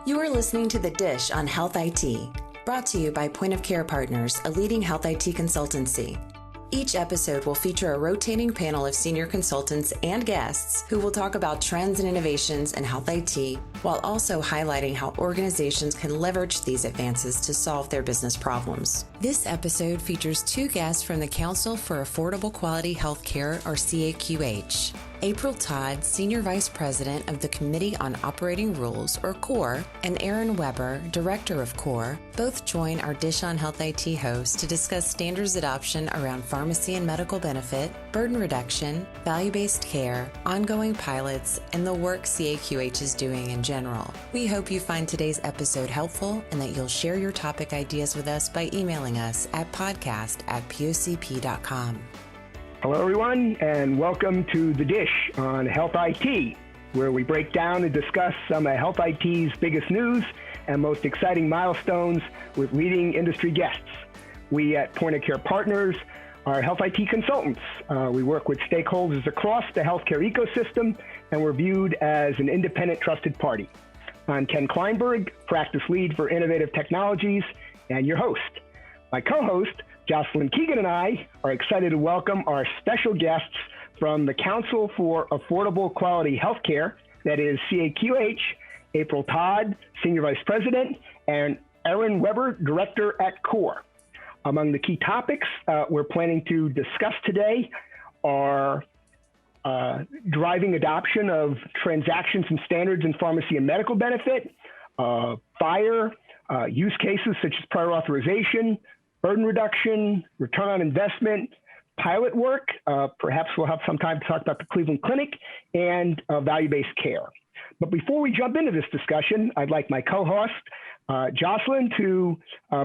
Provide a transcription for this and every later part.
You are listening to The Dish on Health IT, brought to you by Point of Care Partners, a leading health IT consultancy. Each episode will feature a rotating panel of senior consultants and guests who will talk about trends and innovations in health IT, while also highlighting how organizations can leverage these advances to solve their business problems. This episode features two guests from the Council for Affordable Quality Healthcare, or CAQH. April Todd, Senior Vice President of the Committee on Operating Rules, or CORE, and Erin Weber, Director of CORE, both join our Dish on Health IT host to discuss standards adoption around pharmacy and medical benefit, burden reduction, value-based care, ongoing pilots, and the work CAQH is doing in general. We hope you find today's episode helpful and that you'll share your topic ideas with us by emailing us at podcast@pocp.com. Hello, everyone, and welcome to The Dish on Health IT, where we break down and discuss some of Health IT's biggest news and most exciting milestones with leading industry guests. We at Point of Care Partners are Health IT consultants. We work with stakeholders across the healthcare ecosystem, and we're viewed as an independent, trusted party. I'm Ken Kleinberg, Practice Lead for Innovative Technologies, and your host. My co-host, Jocelyn Keegan, and I are excited to welcome our special guests from the Council for Affordable Quality Healthcare, that is CAQH, April Todd, Senior Vice President, and Erin Weber, Director at CORE. Among the key topics we're planning to discuss today are driving adoption of transactions and standards in pharmacy and medical benefit, FHIR, use cases such as prior authorization, burden reduction, return on investment, pilot work. Perhaps we'll have some time to talk about the Cleveland Clinic and value-based care. But before we jump into this discussion, I'd like my co-host, Jocelyn, to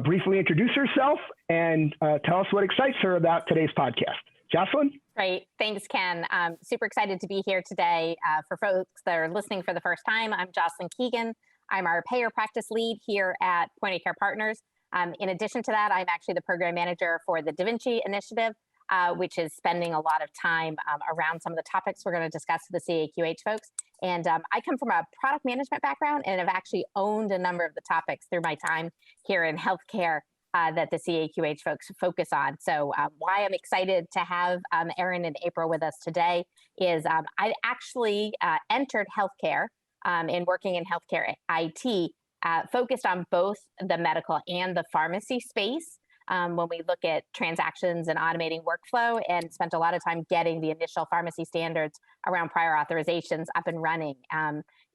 briefly introduce herself and tell us what excites her about today's podcast. Jocelyn? Great. Thanks, Ken. I'm super excited to be here today. For folks that are listening for the first time, I'm Jocelyn Keegan. I'm our payer practice lead here at Point of Care Partners. In addition to that, I'm actually the program manager for the Davinci initiative, which is spending a lot of time around some of the topics we're going to discuss with the CAQH folks. And I come from a product management background and have actually owned a number of the topics through my time here in healthcare that the CAQH folks focus on. So why I'm excited to have Erin and April with us today is I actually entered healthcare and working in healthcare IT, focused on both the medical and the pharmacy space when we look at transactions and automating workflow, and spent a lot of time getting the initial pharmacy standards around prior authorizations up and running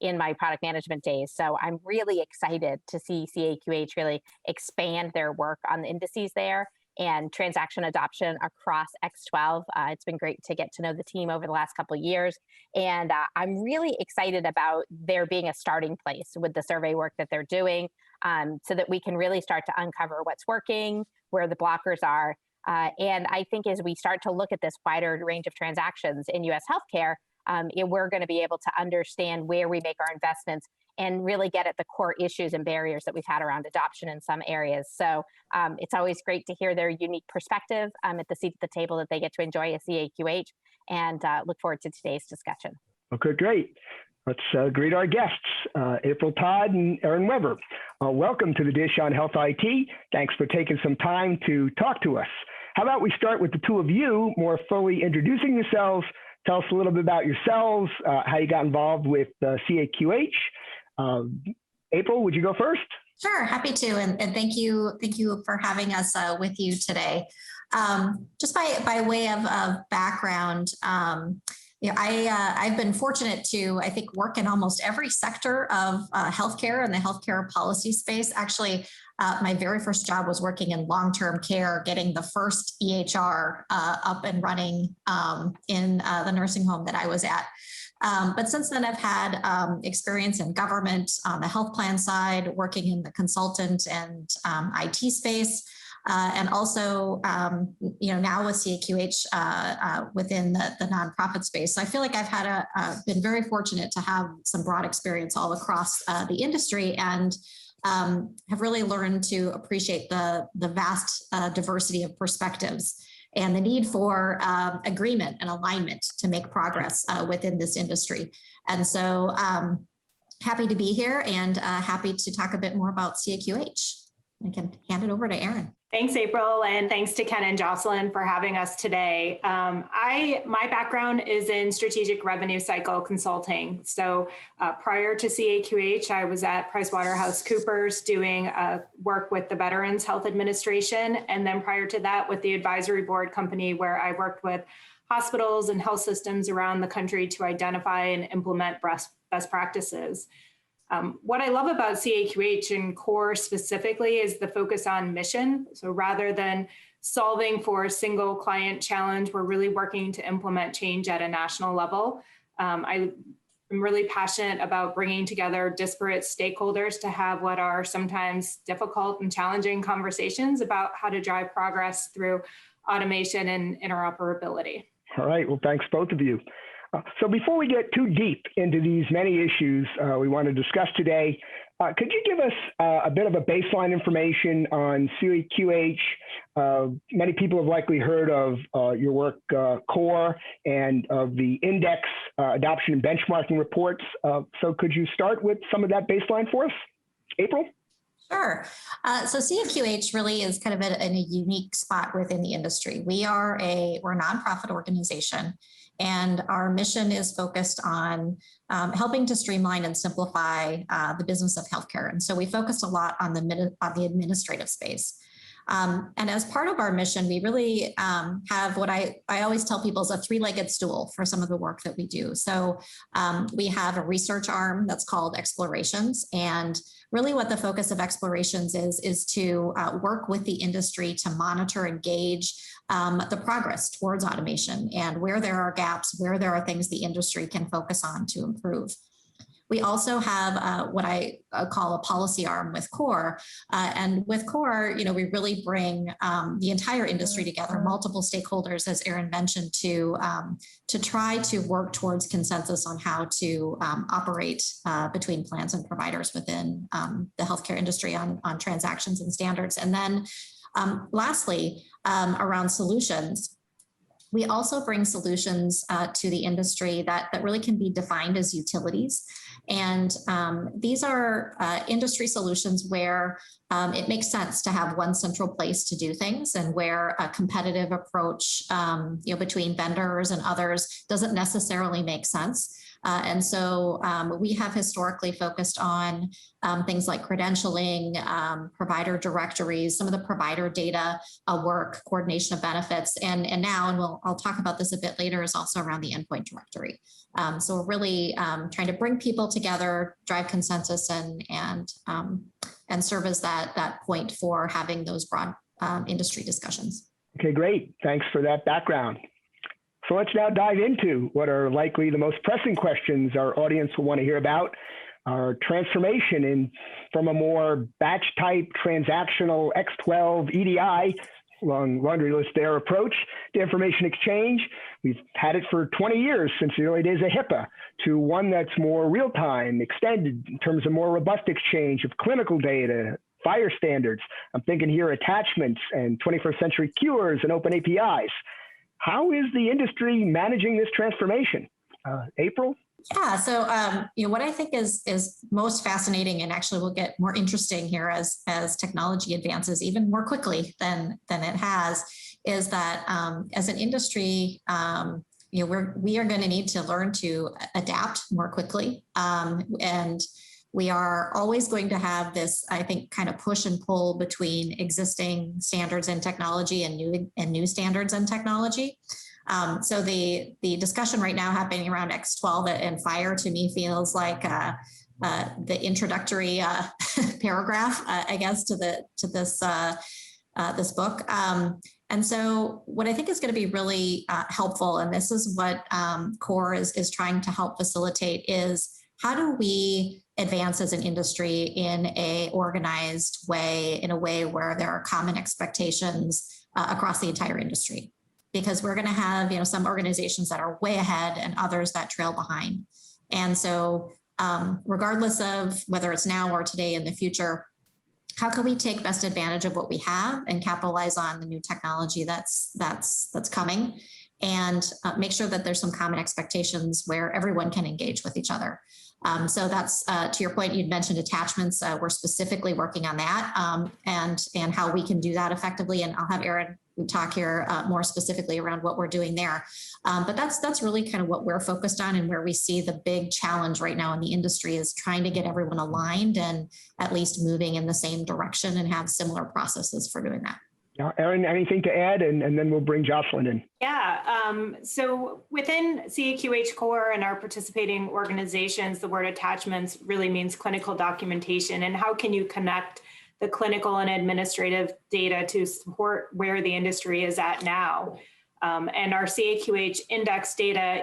in my product management days. So I'm really excited to see CAQH really expand their work on the indices there and transaction adoption across X12. It's been great to get to know the team over the last couple of years. And I'm really excited about there being a starting place with the survey work that they're doing so that we can really start to uncover what's working, where the blockers are. And I think as we start to look at this wider range of transactions in US healthcare, we're going to be able to understand where we make our investments and really get at the core issues and barriers that we've had around adoption in some areas. So it's always great to hear their unique perspective at the seat at the table that they get to enjoy at CAQH, and look forward to today's discussion. Okay, great. Let's greet our guests, April Todd and Erin Weber. Welcome to the Dish on Health IT. Thanks for taking some time to talk to us. How about we start with the two of you more fully introducing yourselves. Tell us a little bit about yourselves, how you got involved with CAQH. April, would you go first? Sure, happy to, and thank you for having us with you today. Just by way of background, I've been fortunate to, I think, work in almost every sector of healthcare and the healthcare policy space. Actually, my very first job was working in long-term care, getting the first EHR up and running in the nursing home that I was at. But since then, I've had experience in government on the health plan side, working in the consultant and IT space, and also, now with CAQH within the nonprofit space. So I feel like I've had been very fortunate to have some broad experience all across the industry, and have really learned to appreciate the vast diversity of perspectives and the need for agreement and alignment to make progress within this industry. And so Happy to be here and happy to talk a bit more about CAQH. I can hand it over to Erin. Thanks, April, and thanks to Ken and Jocelyn for having us today. My background is in strategic revenue cycle consulting. So prior to CAQH, I was at PricewaterhouseCoopers doing work with the Veterans Health Administration. And then prior to that with the advisory board company where I worked with hospitals and health systems around the country to identify and implement best practices. What I love about CAQH and CORE specifically is the focus on mission. So rather than solving for a single client challenge, we're really working to implement change at a national level. I'm really passionate about bringing together disparate stakeholders to have what are sometimes difficult and challenging conversations about how to drive progress through automation and interoperability. All right, well, thanks both of you. So before we get too deep into these many issues we want to discuss today, could you give us a bit of a baseline information on CAQH? Many people have likely heard of your work, CORE, and of the Index adoption and benchmarking reports. So could you start with some of that baseline for us? April? Sure. So CAQH really is kind of in a unique spot within the industry. We're a nonprofit organization, and our mission is focused on helping to streamline and simplify the business of healthcare. And so we focused a lot on the administrative space. And as part of our mission, we really have what I always tell people is a three-legged stool for some of the work that we do. So we have a research arm that's called Explorations. And really what the focus of Explorations is to work with the industry to monitor and gauge the progress towards automation and where there are gaps, where there are things the industry can focus on to improve. We also have what I call a policy arm with CORE. And with CORE, we really bring the entire industry together, multiple stakeholders, as Erin mentioned, to try to work towards consensus on how to operate between plans and providers within the healthcare industry on transactions and standards. And then lastly, around solutions, we also bring solutions to the industry that really can be defined as utilities. And these are industry solutions where it makes sense to have one central place to do things, and where a competitive approach between vendors and others doesn't necessarily make sense. And so we have historically focused on things like credentialing, provider directories, some of the provider data work, coordination of benefits, and now, and I'll talk about this a bit later, is also around the Endpoint Directory. So we're really trying to bring people together, drive consensus, and serve as that point for having those broad industry discussions. Okay, great. Thanks for that background. So let's now dive into what are likely the most pressing questions our audience will want to hear about: our transformation from a more batch type transactional X12 EDI, long laundry list there, approach to information exchange. We've had it for 20 years, since the early days of HIPAA, to one that's more real-time, extended in terms of more robust exchange of clinical data, FHIR standards. I'm thinking here attachments and 21st century cures and open APIs. How is the industry managing this transformation? April? Yeah, so what I think is most fascinating, and actually will get more interesting here as technology advances even more quickly than it has, is that as an industry, we are going to need to learn to adapt more quickly, and we are always going to have this, I think, kind of push and pull between existing standards and technology and new standards and technology. So the discussion right now happening around X12 and FHIR to me feels like the introductory paragraph, I guess, to this book. And so what I think is going to be really helpful, and this is what CORE is trying to help facilitate, is how do we advance as an industry in a organized way, in a way where there are common expectations across the entire industry? Because we're going to have, some organizations that are way ahead and others that trail behind. And so regardless of whether it's now or today in the future, how can we take best advantage of what we have and capitalize on the new technology that's coming, and make sure that there's some common expectations where everyone can engage with each other? So that's, to your point, you'd mentioned attachments. We're specifically working on that and how we can do that effectively. And I'll have Erin talk here more specifically around what we're doing there. But that's really kind of what we're focused on, and where we see the big challenge right now in the industry is trying to get everyone aligned and at least moving in the same direction and have similar processes for doing that. Erin, anything to add? And then we'll bring Jocelyn in. Yeah, so within CAQH Core and our participating organizations, the word attachments really means clinical documentation. And how can you connect the clinical and administrative data to support where the industry is at now? And our CAQH Index data,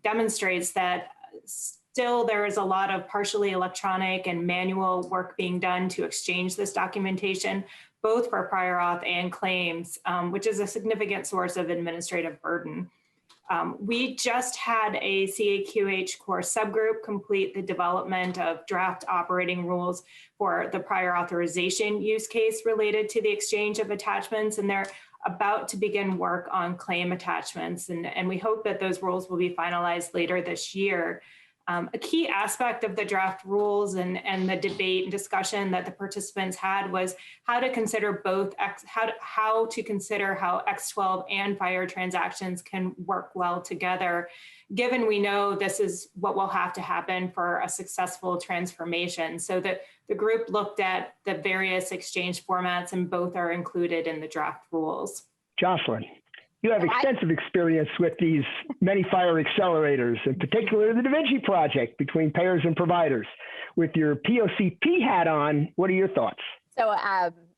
demonstrates that still there is a lot of partially electronic and manual work being done to exchange this documentation, both for prior auth and claims, which is a significant source of administrative burden. We just had a CAQH Core subgroup complete the development of draft operating rules for the prior authorization use case related to the exchange of attachments, and they're about to begin work on claim attachments. And we hope that those rules will be finalized later this year. A key aspect of the draft rules and the debate and discussion that the participants had was how to consider how to consider how X12 and FHIR transactions can work well together, given we know this is what will have to happen for a successful transformation. So that the group looked at the various exchange formats, and both are included in the draft rules. Jocelyn, you have extensive experience with these many FHIR accelerators, in particular the Davinci Project between payers and providers. With your POCP hat on, what are your thoughts? So,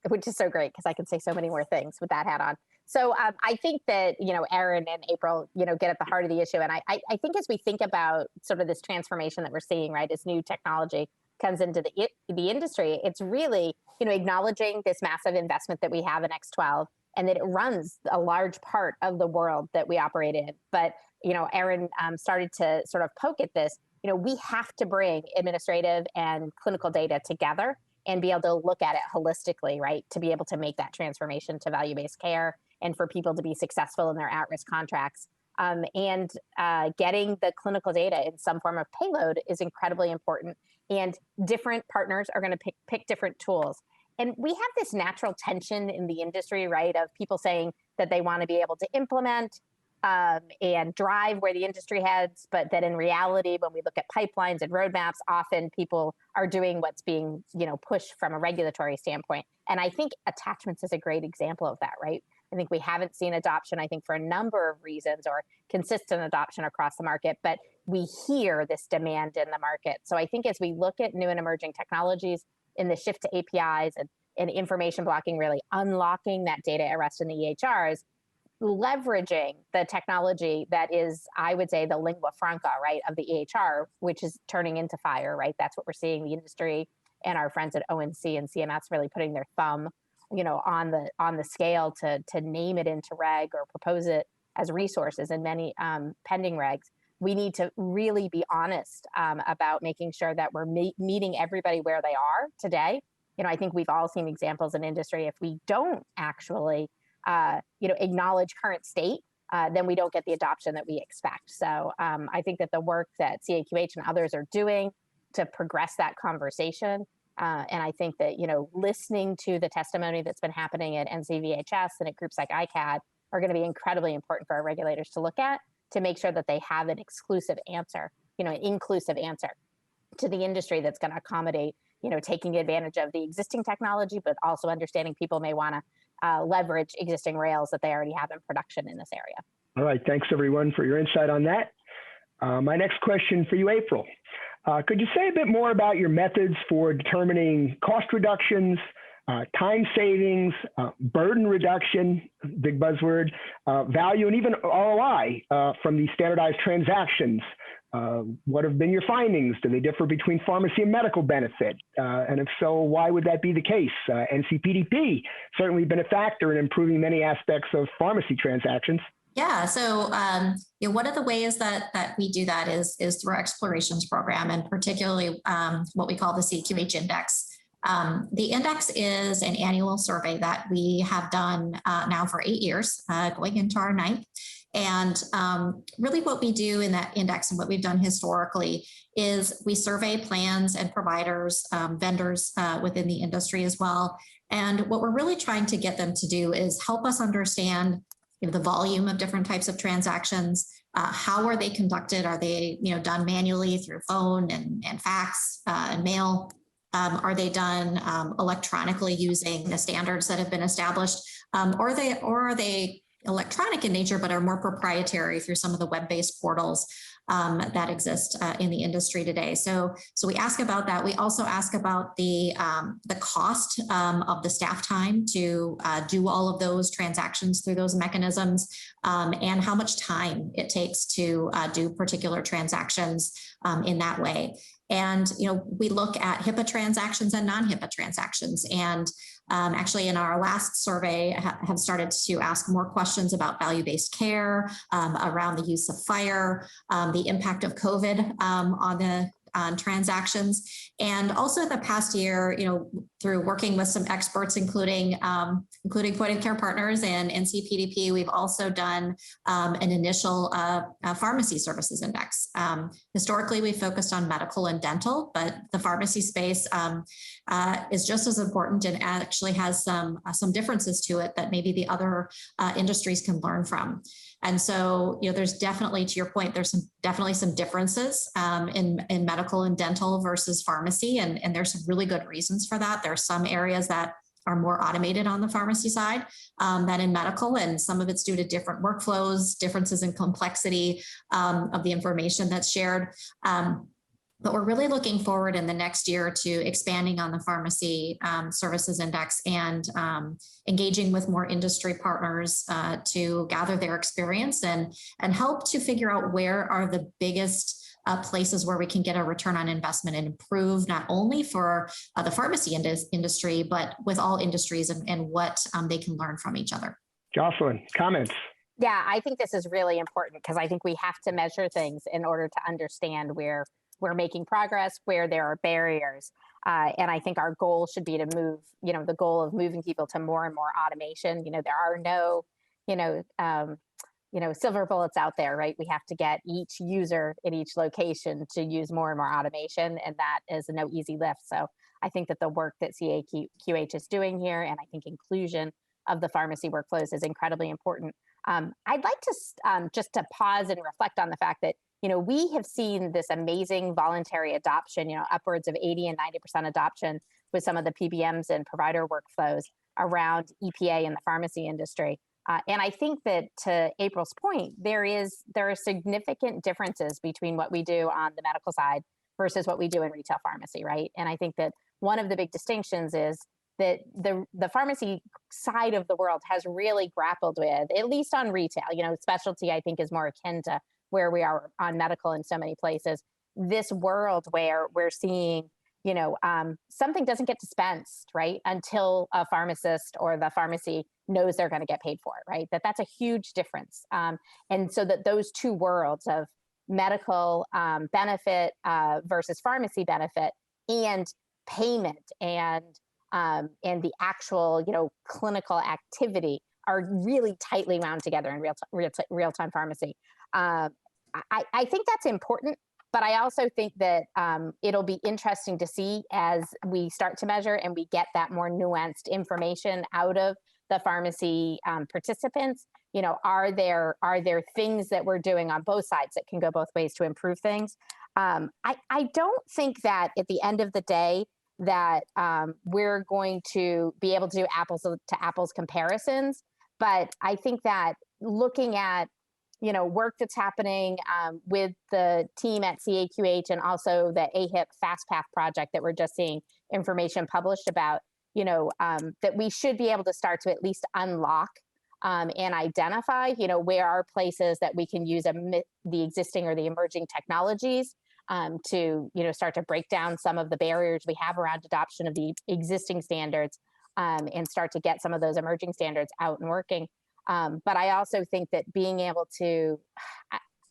which is so great because I can say so many more things with that hat on. So I think that, Erin and April, get at the heart of the issue. And I think as we think about sort of this transformation that we're seeing, right, as new technology comes into the industry, it's really, acknowledging this massive investment that we have in X12, and that it runs a large part of the world that we operate in. But, Erin started to sort of poke at this. We have to bring administrative and clinical data together and be able to look at it holistically, right? To be able to make that transformation to value-based care and for people to be successful in their at-risk contracts. And getting the clinical data in some form of payload is incredibly important. And different partners are going to pick different tools. And we have this natural tension in the industry, right, of people saying that they want to be able to implement and drive where the industry heads, but that in reality, when we look at pipelines and roadmaps, often people are doing what's being, pushed from a regulatory standpoint. And I think attachments is a great example of that, right? I think we haven't seen adoption, I think, for a number of reasons, or consistent adoption across the market, but we hear this demand in the market. So I think as we look at new and emerging technologies, in the shift to APIs and information blocking, really unlocking that data at rest in the EHRs, leveraging the technology that is, I would say, the lingua franca, right, of the EHR, which is turning into FHIR, right? That's what we're seeing the industry and our friends at ONC and CMS really putting their thumb, on the scale to name it into reg or propose it as resources in many pending regs. We need to really be honest about making sure that we're meeting everybody where they are today. I think we've all seen examples in industry. If we don't actually, acknowledge current state, then we don't get the adoption that we expect. So I think that the work that CAQH and others are doing to progress that conversation, and I think that, listening to the testimony that's been happening at NCVHS and at groups like ICAD are going to be incredibly important for our regulators to look at, to make sure that they have an exclusive answer, an inclusive answer to the industry that's going to accommodate, taking advantage of the existing technology, but also understanding people may want to leverage existing rails that they already have in production in this area. All right. Thanks, everyone, for your insight on that. My next question for you, April. Could you say a bit more about your methods for determining cost reductions, time savings, burden reduction, big buzzword, value, and even ROI from these standardized transactions? What have been your findings? Do they differ between pharmacy and medical benefit? And if so, why would that be the case? NCPDP certainly been a factor in improving many aspects of pharmacy transactions. Yeah, so one of the ways that we do that is through our explorations program, and particularly what we call the CAQH Index. The index is an annual survey that we have done now for 8 years, going into our 9th. And really what we do in that index and what we've done historically is we survey plans and providers, vendors within the industry as well. And what we're really trying to get them to do is help us understand the volume of different types of transactions. How are they conducted? Are they done manually through phone and fax and mail? Are they done electronically using the standards that have been established? Or are they electronic in nature, but are more proprietary through some of the web-based portals that exist in the industry today? So we ask about that. We also ask about the cost of the staff time to do all of those transactions through those mechanisms, and how much time it takes to do particular transactions in that way. And we look at HIPAA transactions and non-HIPAA transactions. And actually, in our last survey, have started to ask more questions about value-based care, around the use of FHIR, the impact of COVID on transactions. And also the past year, through working with some experts, including Point of Care Partners and NCPDP, we've also done an initial pharmacy services index. Historically, we focused on medical and dental, but the pharmacy space is just as important and actually has some differences to it that maybe the other industries can learn from. And so, there's definitely, to your point, there's definitely some differences in medical and dental versus pharmacy. And there's some really good reasons for that. There are some areas that are more automated on the pharmacy side than in medical. And some of it's due to different workflows, differences in complexity of the information that's shared. But we're really looking forward in the next year to expanding on the pharmacy services index and engaging with more industry partners to gather their experience and help to figure out where are the biggest places where we can get a return on investment and improve not only for the pharmacy industry, but with all industries and what they can learn from each other. Jocelyn, comments? Yeah, I think this is really important because I think we have to measure things in order to understand where we're making progress, where there are barriers. And I think our goal should be to move, the goal of moving people to more and more automation. There are no, silver bullets out there, right? We have to get each user in each location to use more and more automation. And that is no easy lift. So I think that the work that CAQH is doing here, and I think inclusion of the pharmacy workflows is incredibly important. I'd like to just to pause and reflect on the fact that we have seen this amazing voluntary adoption, upwards of 80 and 90% adoption with some of the PBMs and provider workflows around EPA in the pharmacy industry. And I think that to April's point, there are significant differences between what we do on the medical side versus what we do in retail pharmacy, right? And I think that one of the big distinctions is that the pharmacy side of the world has really grappled with, at least on retail, specialty I think is more akin to where we are on medical in so many places, this world where we're seeing, something doesn't get dispensed, right, until a pharmacist or the pharmacy knows they're going to get paid for it, right? That's a huge difference. And so that those two worlds of medical benefit versus pharmacy benefit and payment and the actual, clinical activity are really tightly wound together in real-time pharmacy. I think that's important, but I also think that it'll be interesting to see as we start to measure and we get that more nuanced information out of the pharmacy participants. Are there things that we're doing on both sides that can go both ways to improve things? I don't think that at the end of the day that we're going to be able to do apples to apples comparisons, but I think that looking at work that's happening with the team at CAQH and also the AHIP FastPath project that we're just seeing information published about, that we should be able to start to at least unlock and identify, where are places that we can use the existing or the emerging technologies to, start to break down some of the barriers we have around adoption of the existing standards and start to get some of those emerging standards out and working. But I also think that being able to,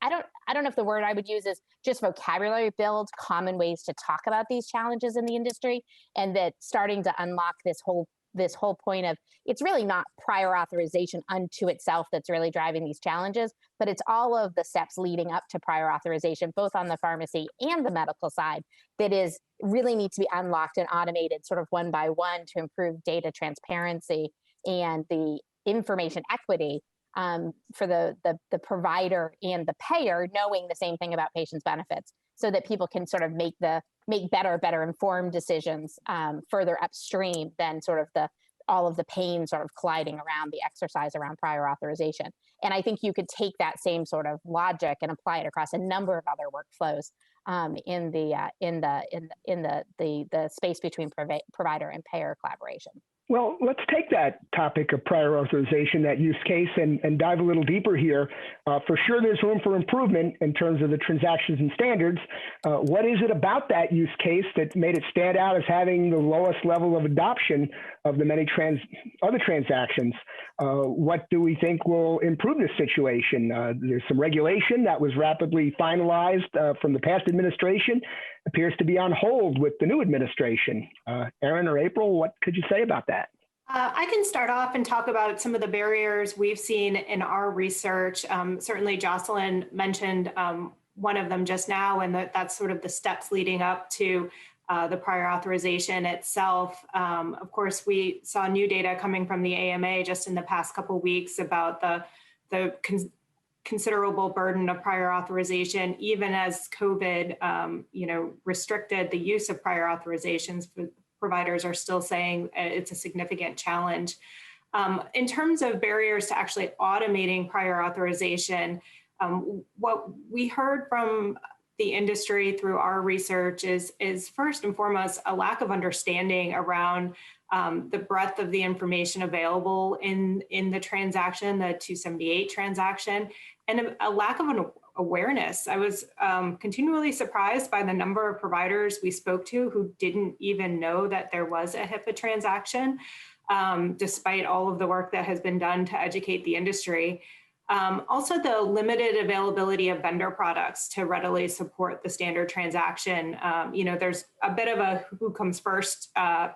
I don't know if the word I would use is just vocabulary build, common ways to talk about these challenges in the industry, and that starting to unlock this whole this whole point of, it's really not prior authorization unto itself that's really driving these challenges, but it's all of the steps leading up to prior authorization, both on the pharmacy and the medical side, that is really need to be unlocked and automated sort of one by one to improve data transparency and the information equity for the provider and the payer knowing the same thing about patients' benefits, so that people can sort of make better informed decisions further upstream than sort of all of the pain sort of colliding around the exercise around prior authorization. And I think you could take that same sort of logic and apply it across a number of other workflows in the space between provider and payer collaboration. Well, let's take that topic of prior authorization, that use case, and dive a little deeper here. For sure, there's room for improvement in terms of the transactions and standards. What is it about that use case that made it stand out as having the lowest level of adoption of the many other transactions? What do we think will improve this situation? There's some regulation that was rapidly finalized from the past administration, appears to be on hold with the new administration. Erin or April, what could you say about that? I can start off and talk about some of the barriers we've seen in our research. Certainly Jocelyn mentioned one of them just now, and that's sort of the steps leading up to the prior authorization itself. Of course, we saw new data coming from the AMA just in the past couple of weeks about the considerable burden of prior authorization, even as COVID, restricted the use of prior authorizations. Providers are still saying it's a significant challenge. In terms of barriers to actually automating prior authorization, what we heard from the industry through our research is first and foremost a lack of understanding around the breadth of the information available in the transaction, the 278 transaction, and a lack of an awareness. I was continually surprised by the number of providers we spoke to who didn't even know that there was a HIPAA transaction, despite all of the work that has been done to educate the industry. Also, the limited availability of vendor products to readily support the standard transaction. There's a bit of a who comes first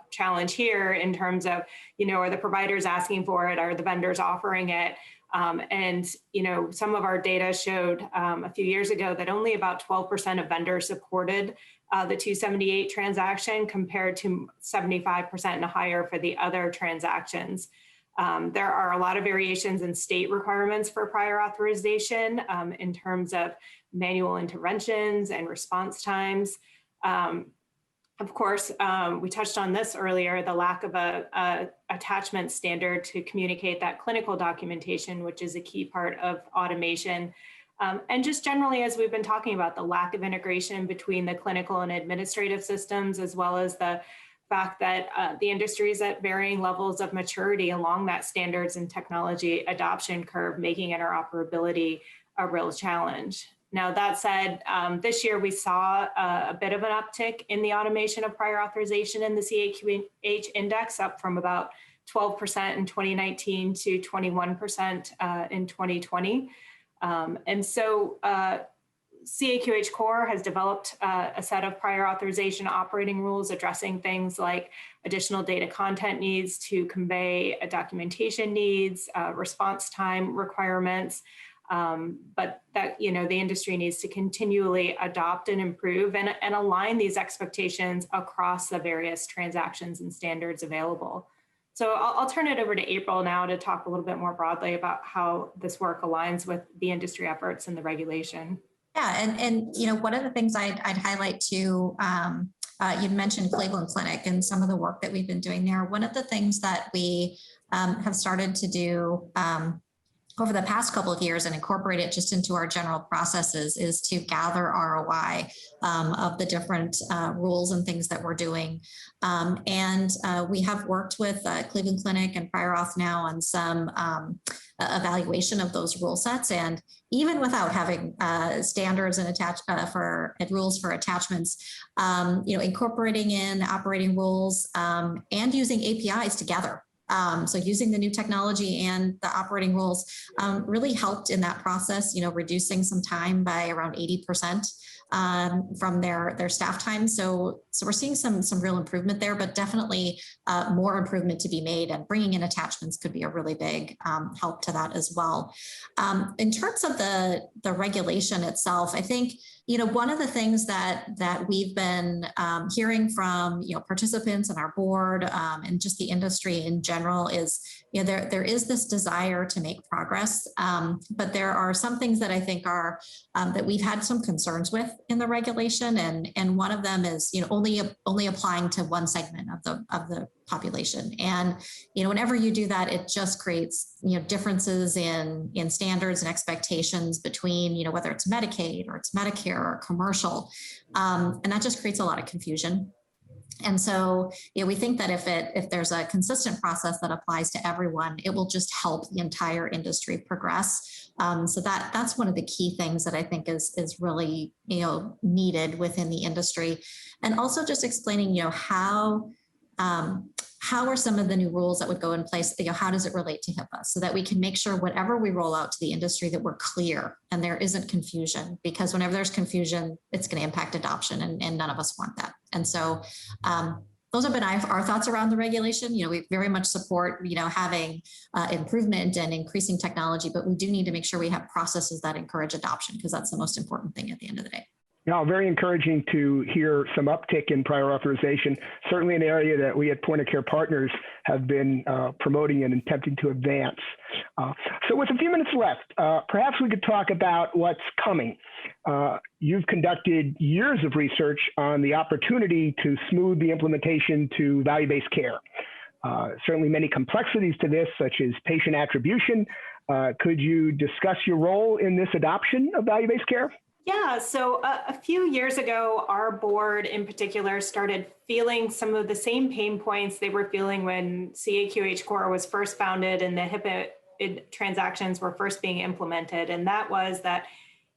challenge here in terms of, are the providers asking for it? Are the vendors offering it? Some of our data showed a few years ago that only about 12% of vendors supported the 278 transaction compared to 75% and higher for the other transactions. There are a lot of variations in state requirements for prior authorization in terms of manual interventions and response times. Of course, we touched on this earlier, the lack of a attachment standard to communicate that clinical documentation, which is a key part of automation. And just generally, as we've been talking about, the lack of integration between the clinical and administrative systems, as well as the fact that the industry is at varying levels of maturity along that standards and technology adoption curve, making interoperability a real challenge. Now, that said, this year we saw a bit of an uptick in the automation of prior authorization in the CAQH Index, up from about 12% in 2019 to 21% in 2020. And so CAQH Core has developed a set of prior authorization operating rules addressing things like additional data content needs to convey documentation needs, response time requirements, but that the industry needs to continually adopt and improve and align these expectations across the various transactions and standards available. So I'll turn it over to April now to talk a little bit more broadly about how this work aligns with the industry efforts and the regulation. Yeah, and one of the things I'd highlight too, you'd mentioned Cleveland Clinic and some of the work that we've been doing there. One of the things that we have started to do over the past couple of years and incorporate it just into our general processes is to gather ROI of the different rules and things that we're doing. And we have worked with Cleveland Clinic and Prior Auth Now on some evaluation of those rule sets. And even without having standards and rules for attachments, incorporating in operating rules and using APIs together. So using the new technology and the operating rules really helped in that process, reducing some time by around 80%. from their staff time. So we're seeing some real improvement there, but definitely more improvement to be made, and bringing in attachments could be a really big help to that as well. In terms of the regulation itself, I think, one of the things that we've been hearing from, participants in our board and just the industry in general is, there is this desire to make progress, but there are some things that I think are that we've had some concerns with in the regulation, and one of them is, only applying to one segment of the population. And whenever you do that, it just creates differences in standards and expectations between whether it's Medicaid or it's Medicare or commercial, and that just creates a lot of confusion. And so we think that if there's a consistent process that applies to everyone, it will just help the entire industry progress. So that's one of the key things that I think is really needed within the industry, and also just explaining how are some of the new rules that would go in place, how does it relate to HIPAA, so that we can make sure whatever we roll out to the industry that we're clear and there isn't confusion, because whenever there's confusion, it's going to impact adoption, and none of us want that. And so those have been our thoughts around the regulation. We very much support, having improvement and increasing technology, but we do need to make sure we have processes that encourage adoption, because that's the most important thing at the end of the day. Very encouraging to hear some uptick in prior authorization, certainly an area that we at Point of Care Partners have been promoting and attempting to advance. So with a few minutes left, perhaps we could talk about what's coming. You've conducted years of research on the opportunity to smooth the implementation to value-based care. Certainly many complexities to this, such as patient attribution. Could you discuss your role in this adoption of value-based care? Yeah, so a few years ago, our board in particular started feeling some of the same pain points they were feeling when CAQH Core was first founded and the HIPAA transactions were first being implemented. And that was that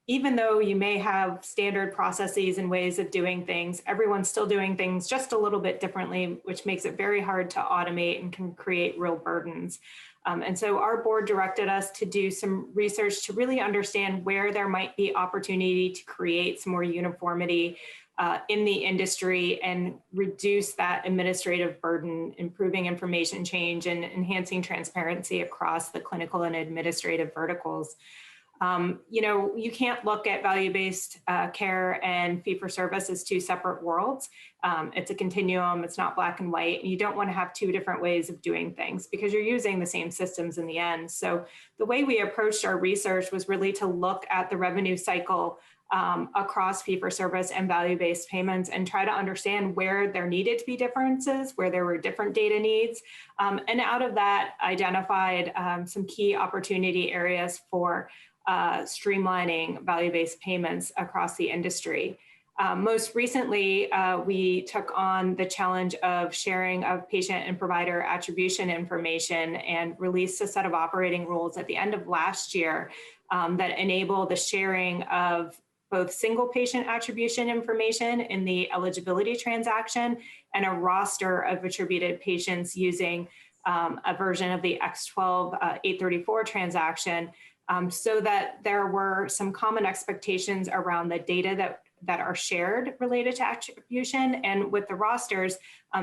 even though you may have standard processes and ways of doing things, everyone's still doing things just a little bit differently, which makes it very hard to automate and can create real burdens. And so our board directed us to do some research to really understand where there might be opportunity to create some more uniformity in the industry and reduce that administrative burden, improving information change and enhancing transparency across the clinical and administrative verticals. You can't look at value-based care and fee-for-service as two separate worlds. It's a continuum. It's not black and white. And you don't want to have two different ways of doing things because you're using the same systems in the end. So the way we approached our research was really to look at the revenue cycle across fee-for-service and value-based payments and try to understand where there needed to be differences, where there were different data needs. And out of that, identified some key opportunity areas for streamlining value-based payments across the industry. Most recently, we took on the challenge of sharing of patient and provider attribution information and released a set of operating rules at the end of last year that enable the sharing of both single patient attribution information in the eligibility transaction and a roster of attributed patients using a version of the X12 834 transaction. So that there were some common expectations around the data that are shared related to attribution, and with the rosters,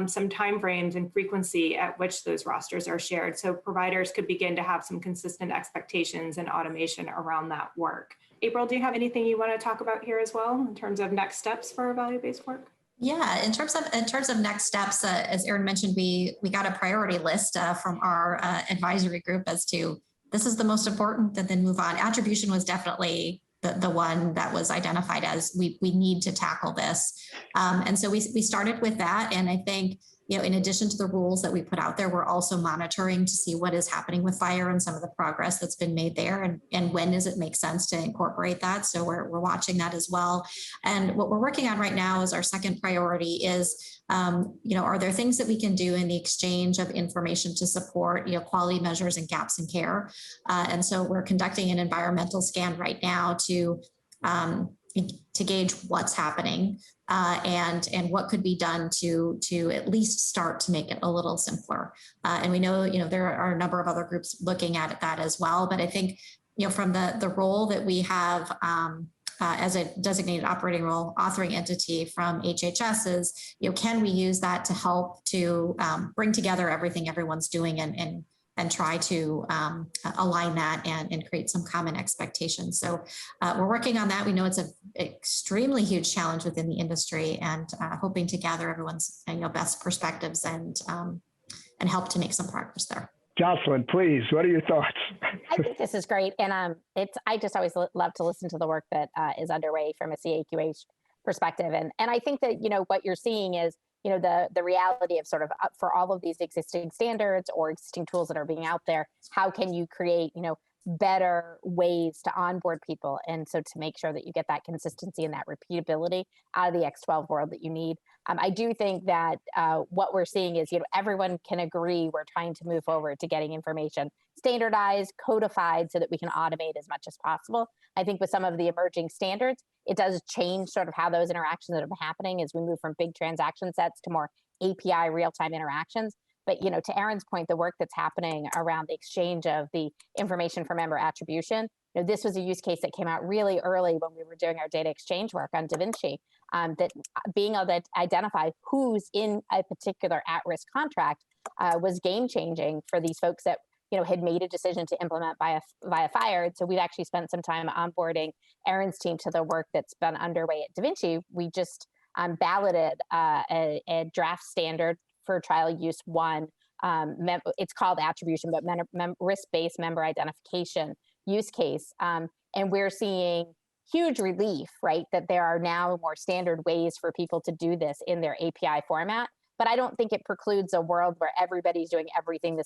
some timeframes and frequency at which those rosters are shared. So providers could begin to have some consistent expectations and automation around that work. April, do you have anything you want to talk about here as well in terms of next steps for value-based work? Yeah, in terms of next steps, as Erin mentioned, we got a priority list from our advisory group as to this is the most important, and then move on. Attribution was definitely the one that was identified as we need to tackle this. And so we started with that. And I think, in addition to the rules that we put out there, we're also monitoring to see what is happening with FHIR and some of the progress that's been made there, and when does it make sense to incorporate that. So we're watching that as well. And what we're working on right now is our second priority is, are there things that we can do in the exchange of information to support, quality measures and gaps in care? And so we're conducting an environmental scan right now to gauge what's happening and what could be done to at least start to make it a little simpler. And we know, there are a number of other groups looking at that as well. But I think, from the role that we have as a designated operating role authoring entity from HHS is, can we use that to help to bring together everything everyone's doing and try to align that and create some common expectations. So we're working on that. We know it's an extremely huge challenge within the industry, and hoping to gather everyone's best perspectives and help to make some progress there. Jocelyn, please, what are your thoughts? I think this is great. And I just always love to listen to the work that is underway from a CAQH perspective. And I think that, what you're seeing is, the reality of sort of for all of these existing standards or existing tools that are being out there, how can you create, better ways to onboard people? And so to make sure that you get that consistency and that repeatability out of the X12 world that you need. I do think that what we're seeing is, everyone can agree we're trying to move forward to getting information standardized, codified, so that we can automate as much as possible. I think with some of the emerging standards, it does change sort of how those interactions that have been happening as we move from big transaction sets to more API real-time interactions. But, to Erin's point, the work that's happening around the exchange of the information for member attribution, this was a use case that came out really early when we were doing our data exchange work on Davinci, that being able to identify who's in a particular at-risk contract was game-changing for these folks that, had made a decision to implement via FHIR. So we've actually spent some time onboarding Erin's team to the work that's been underway at Davinci. We just balloted a draft standard for trial use 1. It's called attribution, but risk-based member identification use case. And we're seeing huge relief, right, that there are now more standard ways for people to do this in their API format. But I don't think it precludes a world where everybody's doing everything the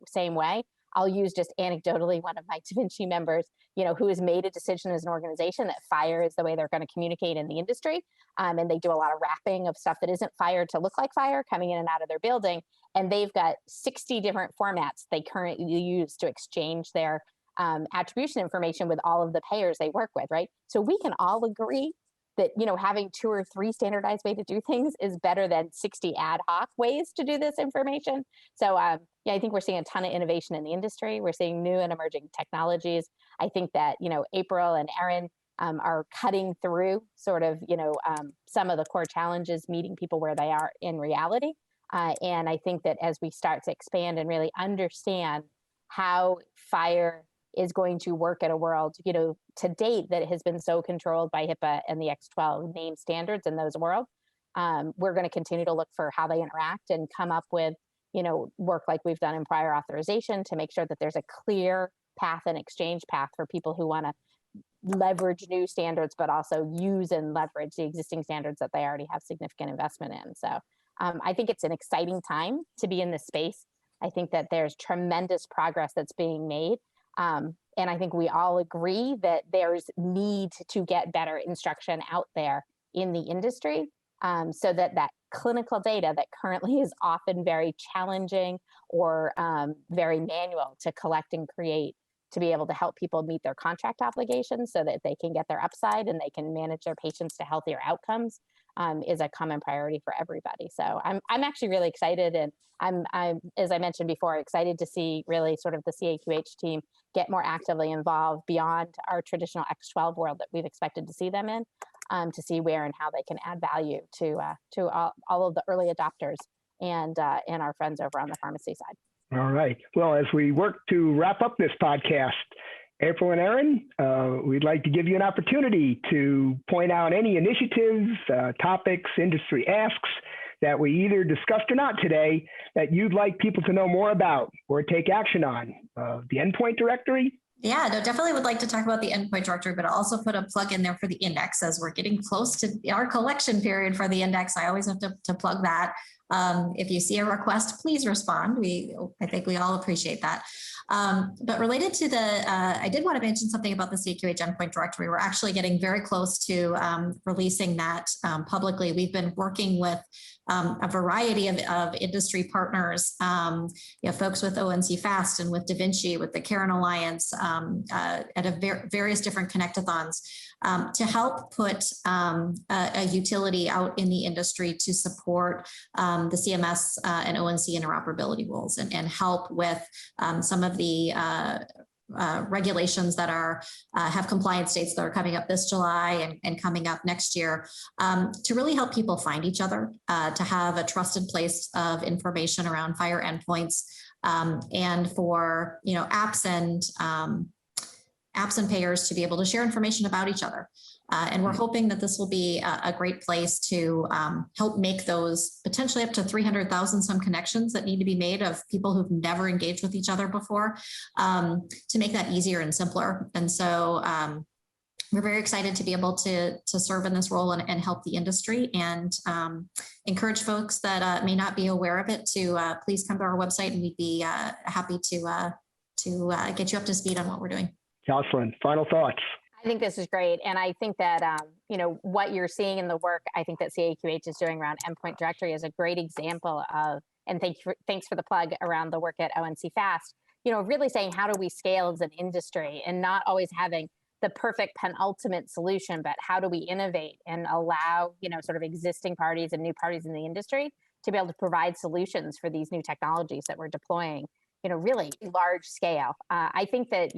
same way. I'll use just anecdotally one of my Davinci members, who has made a decision as an organization that FHIR is the way they're going to communicate in the industry. And they do a lot of wrapping of stuff that isn't FHIR to look like FHIR coming in and out of their building. And they've got 60 different formats they currently use to exchange their attribution information with all of the payers they work with, right? So we can all agree that, having 2 or 3 standardized ways to do things is better than 60 ad hoc ways to do this information. So I think we're seeing a ton of innovation in the industry. We're seeing new and emerging technologies. I think that, April and Erin are cutting through sort of, some of the core challenges, meeting people where they are in reality. And I think that as we start to expand and really understand how FHIR is going to work in a world, to date that has been so controlled by HIPAA and the X12 name standards in those worlds, we're going to continue to look for how they interact and come up with, work like we've done in prior authorization to make sure that there's a clear path and exchange path for people who want to leverage new standards, but also use and leverage the existing standards that they already have significant investment in. So I think it's an exciting time to be in this space. I think that there's tremendous progress that's being made. And I think we all agree that there's need to get better instruction out there in the industry, so that clinical data that currently is often very challenging or very manual to collect and create, to be able to help people meet their contract obligations so that they can get their upside and they can manage their patients to healthier outcomes, is a common priority for everybody. So I'm actually really excited, and I'm as I mentioned before, excited to see really sort of the CAQH team get more actively involved beyond our traditional X12 world that we've expected to see them in, to see where and how they can add value to all of the early adopters and our friends over on the pharmacy side. All right. Well, as we work to wrap up this podcast, April and Erin, we'd like to give you an opportunity to point out any initiatives, topics, industry asks that we either discussed or not today that you'd like people to know more about or take action on. The Endpoint Directory? Yeah, no, definitely would like to talk about the Endpoint Directory, but I'll also put a plug in there for the index as we're getting close to our collection period for the index. I always have to plug that. If you see a request, please respond. I think we all appreciate that. But related to I did want to mention something about the CAQH Endpoint Directory. We're actually getting very close to releasing that publicly. We've been working with a variety of industry partners, folks with ONC Fast and with Davinci, with the Karen Alliance, at various different connectathons, to help put a utility out in the industry to support the CMS and ONC interoperability rules and help with some of the regulations that are have compliance dates that are coming up this July and coming up next year, to really help people find each other, to have a trusted place of information around FHIR endpoints, and for apps and payers to be able to share information about each other. And we're hoping that this will be a great place to help make those potentially up to 300,000 some connections that need to be made of people who've never engaged with each other before, to make that easier and simpler. And so we're very excited to be able to serve in this role and help the industry, and encourage folks that may not be aware of it to please come to our website, and we'd be happy to get you up to speed on what we're doing. Jocelyn, final thoughts. I think this is great. And I think that, what you're seeing in the work, I think that CAQH is doing around Endpoint Directory is a great example of, and thanks for the plug around the work at ONC Fast, really saying, how do we scale as an industry, and not always having the perfect penultimate solution, but how do we innovate and allow, sort of existing parties and new parties in the industry to be able to provide solutions for these new technologies that we're deploying, really large scale. I think that,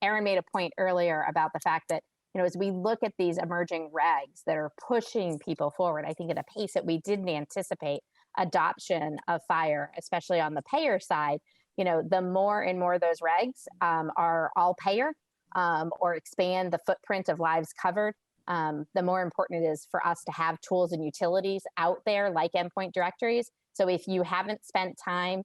Erin made a point earlier about the fact that, as we look at these emerging regs that are pushing people forward, I think at a pace that we didn't anticipate adoption of FHIR, especially on the payer side, the more and more those regs are all payer or expand the footprint of lives covered, the more important it is for us to have tools and utilities out there like endpoint directories. So if you haven't spent time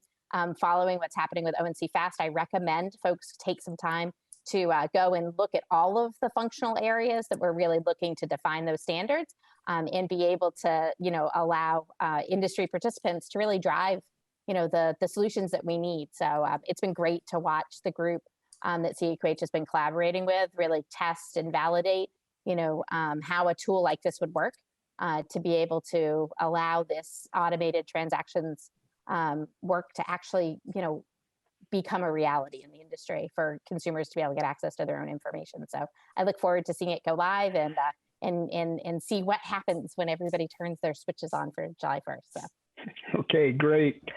following what's happening with ONC Fast, I recommend folks take some time to go and look at all of the functional areas that we're really looking to define those standards, and be able to, allow industry participants to really drive, the solutions that we need. So it's been great to watch the group that CAQH has been collaborating with really test and validate, how a tool like this would work, to be able to allow this automated transactions work to actually, become a reality in the industry for consumers to be able to get access to their own information. So I look forward to seeing it go live and see what happens when everybody turns their switches on for July 1st. So. Okay, great.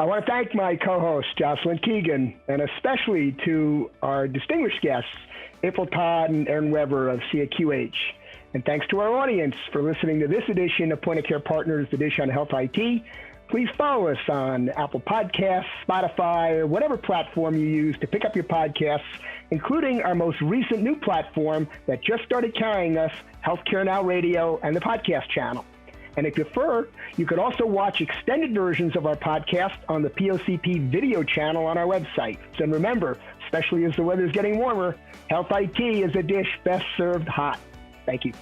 I want to thank my co-host, Jocelyn Keegan, and especially to our distinguished guests, April Todd and Erin Weber of CAQH. And thanks to our audience for listening to this edition of Point of Care Partners, the Dish on Health IT. Please follow us on Apple Podcasts, Spotify, or whatever platform you use to pick up your podcasts, including our most recent new platform that just started carrying us, Healthcare Now Radio and the podcast channel. And if you prefer, you could also watch extended versions of our podcast on the POCP video channel on our website. And remember, especially as the weather is getting warmer, Health IT is a dish best served hot. Thank you.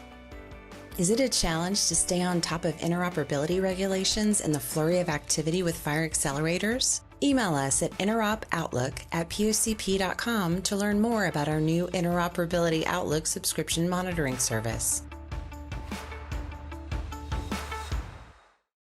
Is it a challenge to stay on top of interoperability regulations and the flurry of activity with FHIR accelerators? Email us at interopoutlook@pocp.com to learn more about our new Interoperability Outlook subscription monitoring service.